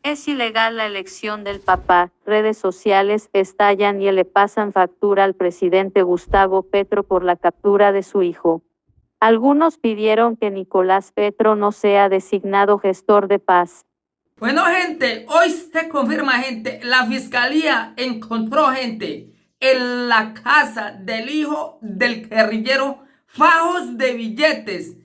Es ilegal la elección del Papa. Redes sociales estallan y le pasan factura al presidente Gustavo Petro por la captura de su hijo. Algunos pidieron que Nicolás Petro no sea designado gestor de paz. Bueno, gente, hoy se confirma, gente, la fiscalía encontró, gente, en la casa del hijo del guerrillero fajos de billetes.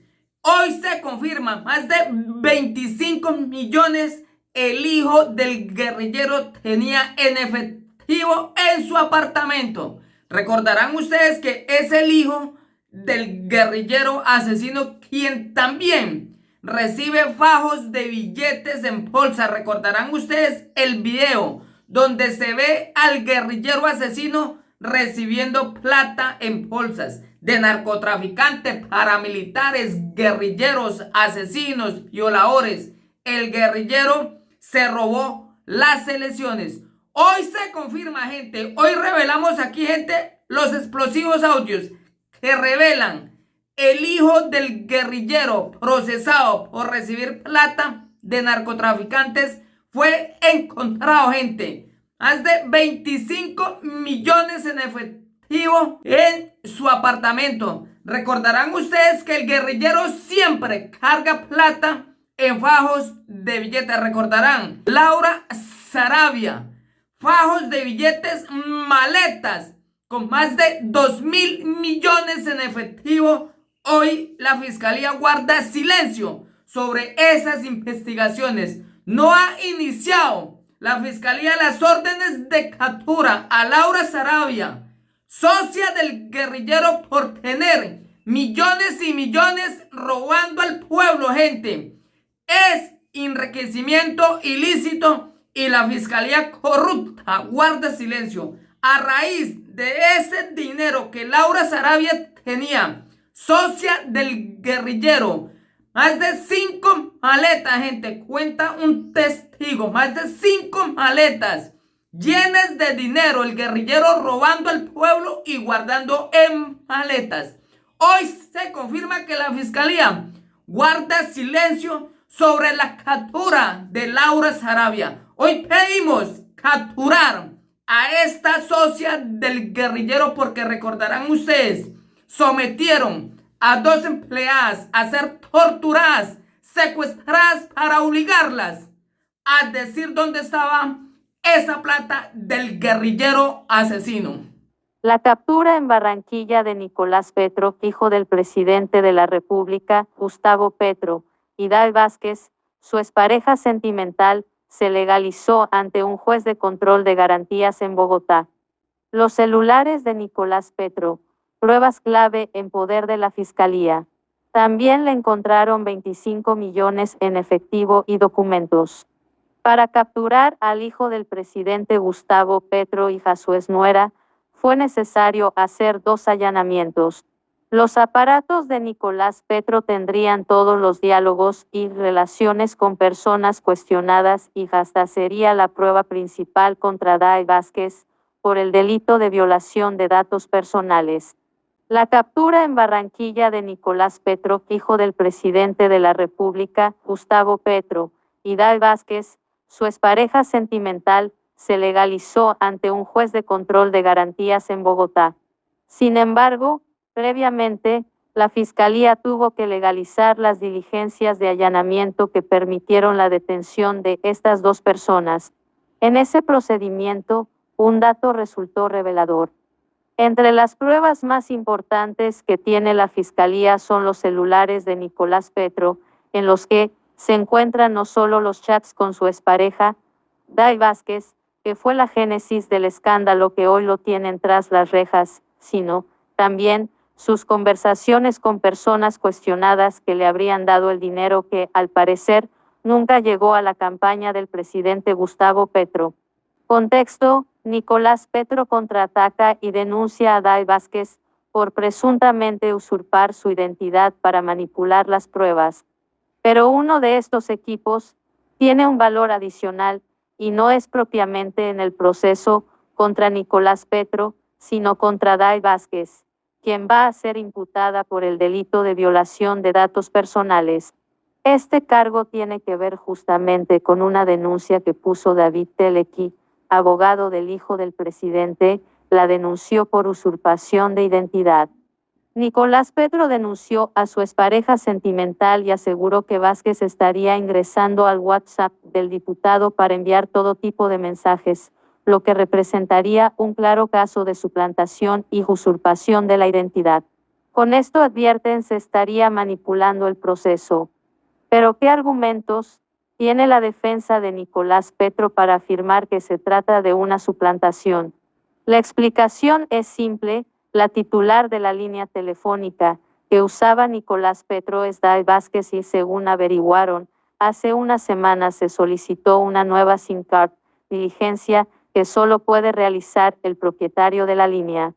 Hoy se confirma más de 25 millones el hijo del guerrillero tenía en efectivo en su apartamento. Recordarán ustedes que es el hijo del guerrillero asesino quien también recibe fajos de billetes en bolsa. Recordarán ustedes el video donde se ve al guerrillero asesino recibiendo plata en bolsas de narcotraficantes, paramilitares, guerrilleros, asesinos, violadores. El guerrillero se robó las elecciones. Hoy se confirma, gente. Hoy revelamos aquí, gente, los explosivos audios que revelan el hijo del guerrillero procesado por recibir plata de narcotraficantes fue encontrado, gente. Más de 25 millones en efectivo en su apartamento. Recordarán ustedes que el guerrillero siempre carga plata en fajos de billetes. Recordarán, Laura Sarabia, fajos de billetes, maletas con más de 2.000 millones en efectivo. Hoy la fiscalía guarda silencio sobre esas investigaciones. No ha iniciado la fiscalía las órdenes de captura a Laura Sarabia, socia del guerrillero, por tener millones y millones robando al pueblo, gente. Es enriquecimiento ilícito y la fiscalía corrupta guarda silencio. A raíz de ese dinero que Laura Sarabia tenía, socia del guerrillero, más de 5 maletas, gente, cuenta un testigo, más de 5 maletas llenas de dinero, el guerrillero robando al pueblo y guardando en maletas. Hoy se confirma que la fiscalía guarda silencio sobre la captura de Laura Sarabia. Hoy pedimos capturar a esta socia del guerrillero porque recordarán ustedes, sometieron a 2 empleadas a ser torturadas, secuestradas para obligarlas a decir dónde estaba esa plata del guerrillero asesino. La captura en Barranquilla de Nicolás Petro, hijo del presidente de la República, Gustavo Petro, y Dai Vázquez, su expareja sentimental, se legalizó ante un juez de control de garantías en Bogotá. Los celulares de Nicolás Petro, pruebas clave en poder de la Fiscalía. También le encontraron 25 millones en efectivo y documentos. Para capturar al hijo del presidente Gustavo Petro y a su exnuera, fue necesario hacer 2 allanamientos. Los aparatos de Nicolás Petro tendrían todos los diálogos y relaciones con personas cuestionadas y hasta sería la prueba principal contra Dai Vázquez por el delito de violación de datos personales. La captura en Barranquilla de Nicolás Petro, hijo del presidente de la República, Gustavo Petro, y Dai Vázquez, su expareja sentimental, se legalizó ante un juez de control de garantías en Bogotá. Sin embargo, previamente, la Fiscalía tuvo que legalizar las diligencias de allanamiento que permitieron la detención de estas 2 personas. En ese procedimiento, un dato resultó revelador. Entre las pruebas más importantes que tiene la Fiscalía son los celulares de Nicolás Petro, en los que se encuentran no solo los chats con su expareja, Dai Vázquez, que fue la génesis del escándalo que hoy lo tienen tras las rejas, sino también sus conversaciones con personas cuestionadas que le habrían dado el dinero que, al parecer, nunca llegó a la campaña del presidente Gustavo Petro. Contexto: Nicolás Petro contraataca y denuncia a Dai Vázquez por presuntamente usurpar su identidad para manipular las pruebas. Pero uno de estos equipos tiene un valor adicional y no es propiamente en el proceso contra Nicolás Petro, sino contra Dai Vázquez, quien va a ser imputada por el delito de violación de datos personales. Este cargo tiene que ver justamente con una denuncia que puso David Telequi, abogado del hijo del presidente, la denunció por usurpación de identidad. Nicolás Petro denunció a su expareja sentimental y aseguró que Vázquez estaría ingresando al WhatsApp del diputado para enviar todo tipo de mensajes, lo que representaría un claro caso de suplantación y usurpación de la identidad. Con esto advierten se estaría manipulando el proceso. Pero ¿qué argumentos tiene la defensa de Nicolás Petro para afirmar que se trata de una suplantación? La explicación es simple. La titular de la línea telefónica que usaba Nicolás Petro es Day Vázquez y según averiguaron, hace unas semanas se solicitó una nueva SIM card, diligencia que solo puede realizar el propietario de la línea.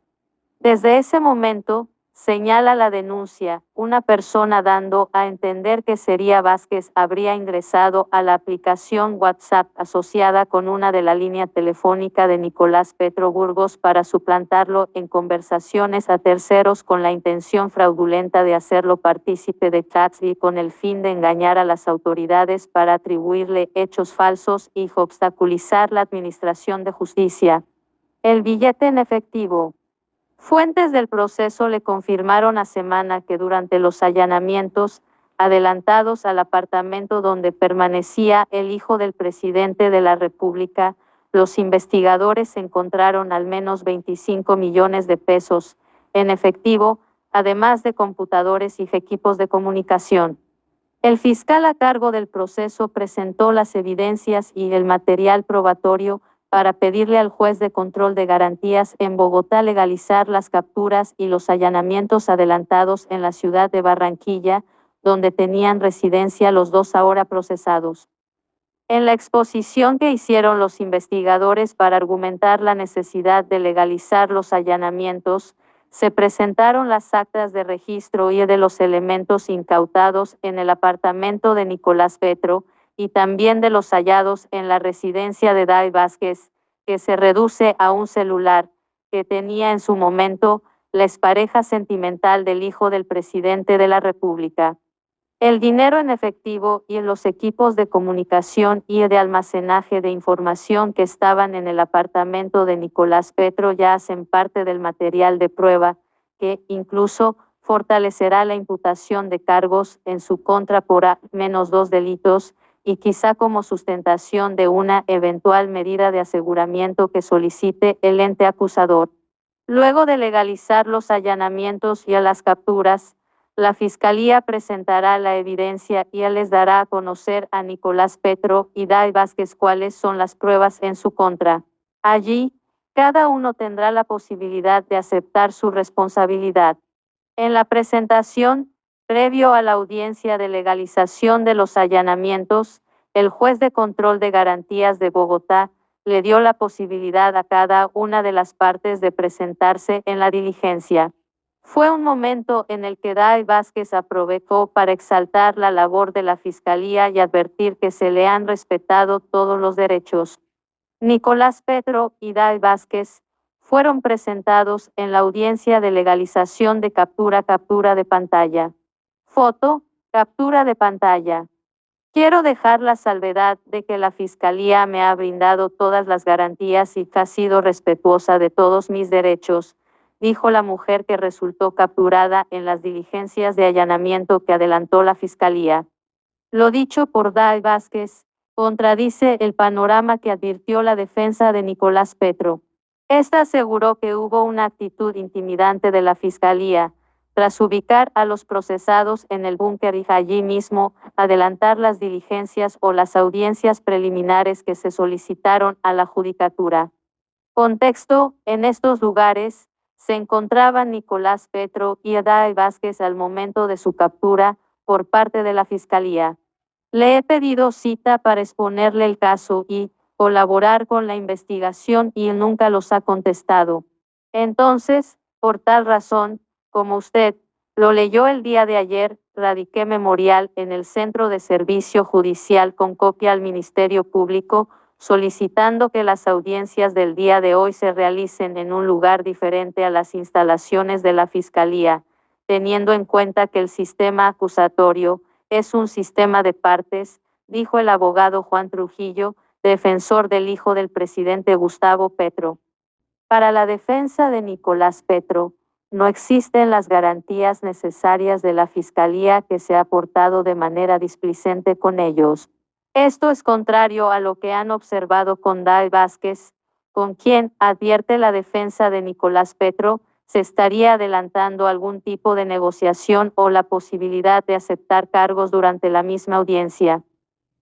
Desde ese momento, señala la denuncia, una persona dando a entender que sería Vázquez habría ingresado a la aplicación WhatsApp asociada con una de la línea telefónica de Nicolás Petro Burgos para suplantarlo en conversaciones a terceros con la intención fraudulenta de hacerlo partícipe de chats y con el fin de engañar a las autoridades para atribuirle hechos falsos y obstaculizar la administración de justicia. El billete en efectivo. Fuentes del proceso le confirmaron a Semana que durante los allanamientos adelantados al apartamento donde permanecía el hijo del presidente de la República, los investigadores encontraron al menos 25 millones de pesos en efectivo, además de computadores y equipos de comunicación. El fiscal a cargo del proceso presentó las evidencias y el material probatorio para pedirle al juez de control de garantías en Bogotá legalizar las capturas y los allanamientos adelantados en la ciudad de Barranquilla, donde tenían residencia los dos ahora procesados. En la exposición que hicieron los investigadores para argumentar la necesidad de legalizar los allanamientos, se presentaron las actas de registro y de los elementos incautados en el apartamento de Nicolás Petro y también de los hallados en la residencia de Day Vázquez, que se reduce a un celular que tenía en su momento la expareja sentimental del hijo del presidente de la República. El dinero en efectivo y en los equipos de comunicación y de almacenaje de información que estaban en el apartamento de Nicolás Petro ya hacen parte del material de prueba que incluso fortalecerá la imputación de cargos en su contra por al menos 2 delitos y quizá como sustentación de una eventual medida de aseguramiento que solicite el ente acusador. Luego de legalizar los allanamientos y a las capturas, la Fiscalía presentará la evidencia y les dará a conocer a Nicolás Petro y Day Vázquez cuáles son las pruebas en su contra. Allí, cada uno tendrá la posibilidad de aceptar su responsabilidad. En la presentación, previo a la audiencia de legalización de los allanamientos, el juez de control de garantías de Bogotá le dio la posibilidad a cada una de las partes de presentarse en la diligencia. Fue un momento en el que Day Vázquez aprovechó para exaltar la labor de la Fiscalía y advertir que se le han respetado todos los derechos. Nicolás Petro y Day Vázquez fueron presentados en la audiencia de legalización de captura de pantalla. Foto, captura de pantalla. Quiero dejar la salvedad de que la Fiscalía me ha brindado todas las garantías y ha sido respetuosa de todos mis derechos, dijo la mujer que resultó capturada en las diligencias de allanamiento que adelantó la Fiscalía. Lo dicho por Day Vázquez contradice el panorama que advirtió la defensa de Nicolás Petro. Esta aseguró que hubo una actitud intimidante de la Fiscalía, tras ubicar a los procesados en el búnker y allí mismo adelantar las diligencias o las audiencias preliminares que se solicitaron a la Judicatura. Contexto: en estos lugares se encontraban Nicolás Petro y Day Vázquez al momento de su captura por parte de la Fiscalía. Le he pedido cita para exponerle el caso y colaborar con la investigación y nunca los ha contestado. Entonces, por tal razón, como usted lo leyó el día de ayer, radiqué memorial en el Centro de Servicio Judicial con copia al Ministerio Público, solicitando que las audiencias del día de hoy se realicen en un lugar diferente a las instalaciones de la Fiscalía, teniendo en cuenta que el sistema acusatorio es un sistema de partes, dijo el abogado Juan Trujillo, defensor del hijo del presidente Gustavo Petro. Para la defensa de Nicolás Petro, no existen las garantías necesarias de la Fiscalía que se ha portado de manera displicente con ellos. Esto es contrario a lo que han observado con Dai Vázquez, con quien, advierte la defensa de Nicolás Petro, se estaría adelantando algún tipo de negociación o la posibilidad de aceptar cargos durante la misma audiencia.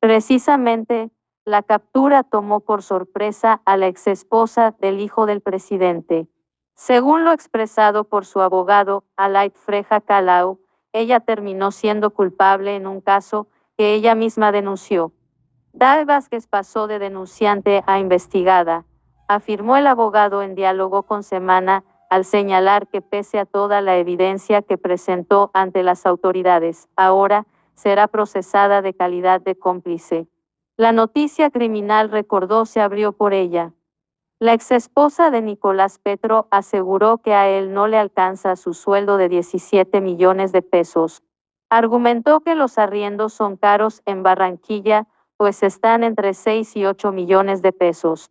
Precisamente, la captura tomó por sorpresa a la exesposa del hijo del presidente. Según lo expresado por su abogado, Alaid Freja Calau, ella terminó siendo culpable en un caso que ella misma denunció. Dai Vázquez pasó de denunciante a investigada, afirmó el abogado en diálogo con Semana, al señalar que pese a toda la evidencia que presentó ante las autoridades, ahora será procesada de calidad de cómplice. La noticia criminal, recordó, se abrió por ella. La exesposa de Nicolás Petro aseguró que a él no le alcanza su sueldo de 17 millones de pesos. Argumentó que los arriendos son caros en Barranquilla, pues están entre 6 y 8 millones de pesos.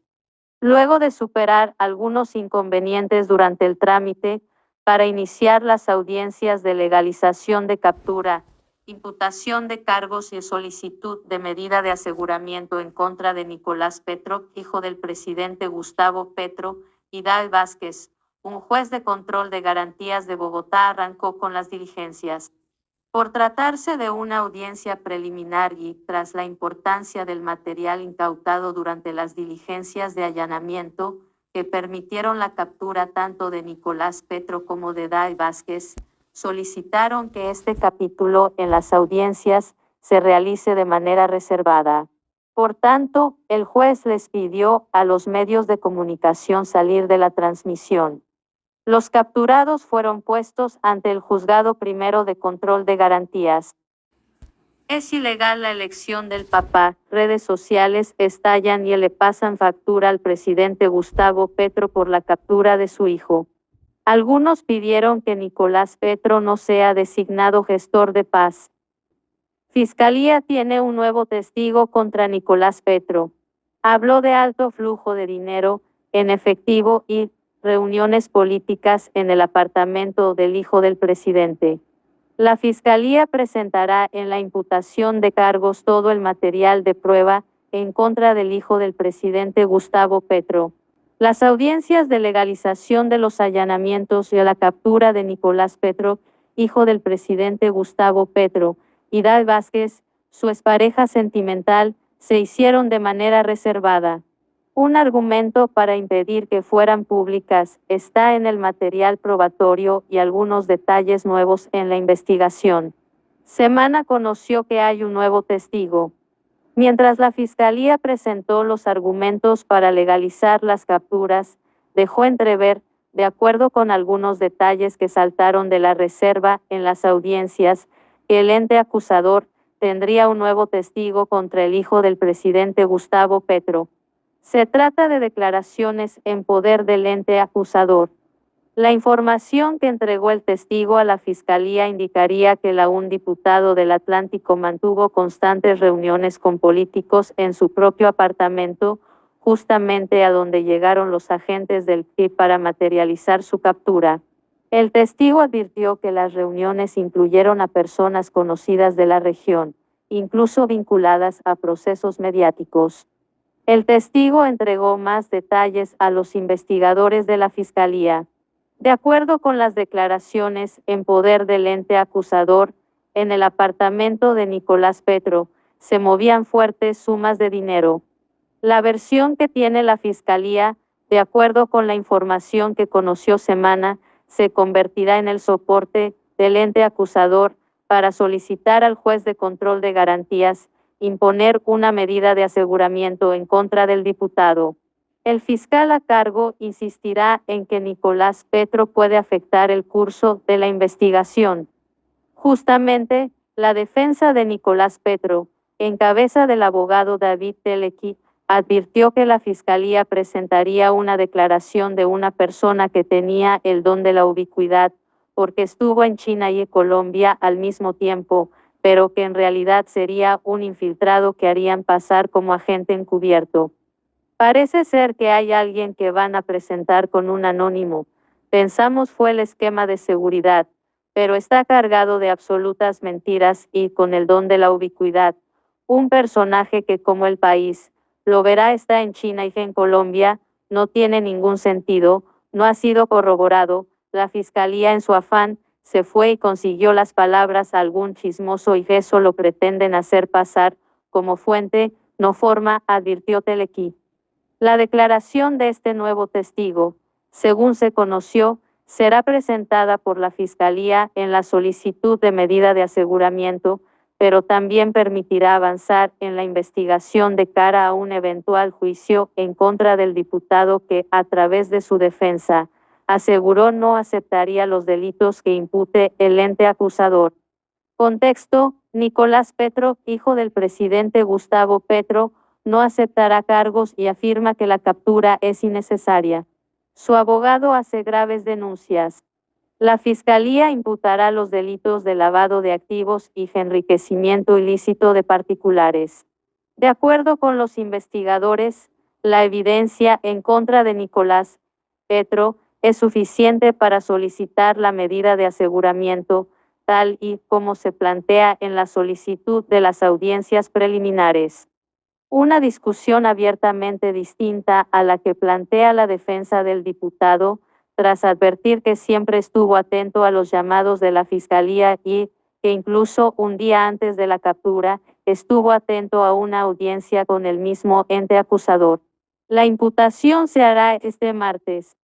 Luego de superar algunos inconvenientes durante el trámite para iniciar las audiencias de legalización de captura, imputación de cargos y solicitud de medida de aseguramiento en contra de Nicolás Petro, hijo del presidente Gustavo Petro, y Dai Vázquez, un juez de control de garantías de Bogotá arrancó con las diligencias. Por tratarse de una audiencia preliminar y, tras la importancia del material incautado durante las diligencias de allanamiento, que permitieron la captura tanto de Nicolás Petro como de Dai Vázquez, solicitaron que este capítulo en las audiencias se realice de manera reservada. Por tanto, el juez les pidió a los medios de comunicación salir de la transmisión. Los capturados fueron puestos ante el Juzgado Primero de Control de Garantías. Es ilegal la elección del Papa. Redes sociales estallan y le pasan factura al presidente Gustavo Petro por la captura de su hijo. Algunos pidieron que Nicolás Petro no sea designado gestor de paz. Fiscalía tiene un nuevo testigo contra Nicolás Petro. Habló de alto flujo de dinero en efectivo y reuniones políticas en el apartamento del hijo del presidente. La Fiscalía presentará en la imputación de cargos todo el material de prueba en contra del hijo del presidente Gustavo Petro. Las audiencias de legalización de los allanamientos y la captura de Nicolás Petro, hijo del presidente Gustavo Petro, y Dai Vázquez, su expareja sentimental, se hicieron de manera reservada. Un argumento para impedir que fueran públicas está en el material probatorio y algunos detalles nuevos en la investigación. Semana conoció que hay un nuevo testigo. Mientras la Fiscalía presentó los argumentos para legalizar las capturas, dejó entrever, de acuerdo con algunos detalles que saltaron de la reserva en las audiencias, que el ente acusador tendría un nuevo testigo contra el hijo del presidente Gustavo Petro. Se trata de declaraciones en poder del ente acusador. La información que entregó el testigo a la Fiscalía indicaría que un diputado del Atlántico mantuvo constantes reuniones con políticos en su propio apartamento, justamente a donde llegaron los agentes del PIB para materializar su captura. El testigo advirtió que las reuniones incluyeron a personas conocidas de la región, incluso vinculadas a procesos mediáticos. El testigo entregó más detalles a los investigadores de la Fiscalía. De acuerdo con las declaraciones en poder del ente acusador, en el apartamento de Nicolás Petro se movían fuertes sumas de dinero. La versión que tiene la Fiscalía, de acuerdo con la información que conoció Semana, se convertirá en el soporte del ente acusador para solicitar al juez de control de garantías imponer una medida de aseguramiento en contra del diputado. El fiscal a cargo insistirá en que Nicolás Petro puede afectar el curso de la investigación. Justamente, la defensa de Nicolás Petro, en cabeza del abogado David Telequi, advirtió que la Fiscalía presentaría una declaración de una persona que tenía el don de la ubicuidad, porque estuvo en China y Colombia al mismo tiempo, pero que en realidad sería un infiltrado que harían pasar como agente encubierto. Parece ser que hay alguien que van a presentar con un anónimo. Pensamos fue el esquema de seguridad, pero está cargado de absolutas mentiras y con el don de la ubicuidad. Un personaje que como el país lo verá está en China y en Colombia, no tiene ningún sentido, no ha sido corroborado. La fiscalía en su afán se fue y consiguió las palabras a algún chismoso y eso lo pretenden hacer pasar como fuente, no forma, advirtió Telequí. La declaración de este nuevo testigo, según se conoció, será presentada por la Fiscalía en la solicitud de medida de aseguramiento, pero también permitirá avanzar en la investigación de cara a un eventual juicio en contra del diputado que, a través de su defensa, aseguró no aceptaría los delitos que impute el ente acusador. Contexto: Nicolás Petro, hijo del presidente Gustavo Petro, no aceptará cargos y afirma que la captura es innecesaria. Su abogado hace graves denuncias. La Fiscalía imputará los delitos de lavado de activos y enriquecimiento ilícito de particulares. De acuerdo con los investigadores, la evidencia en contra de Nicolás Petro es suficiente para solicitar la medida de aseguramiento, tal y como se plantea en la solicitud de las audiencias preliminares. Una discusión abiertamente distinta a la que plantea la defensa del diputado, tras advertir que siempre estuvo atento a los llamados de la Fiscalía y que incluso un día antes de la captura, estuvo atento a una audiencia con el mismo ente acusador. La imputación se hará este martes.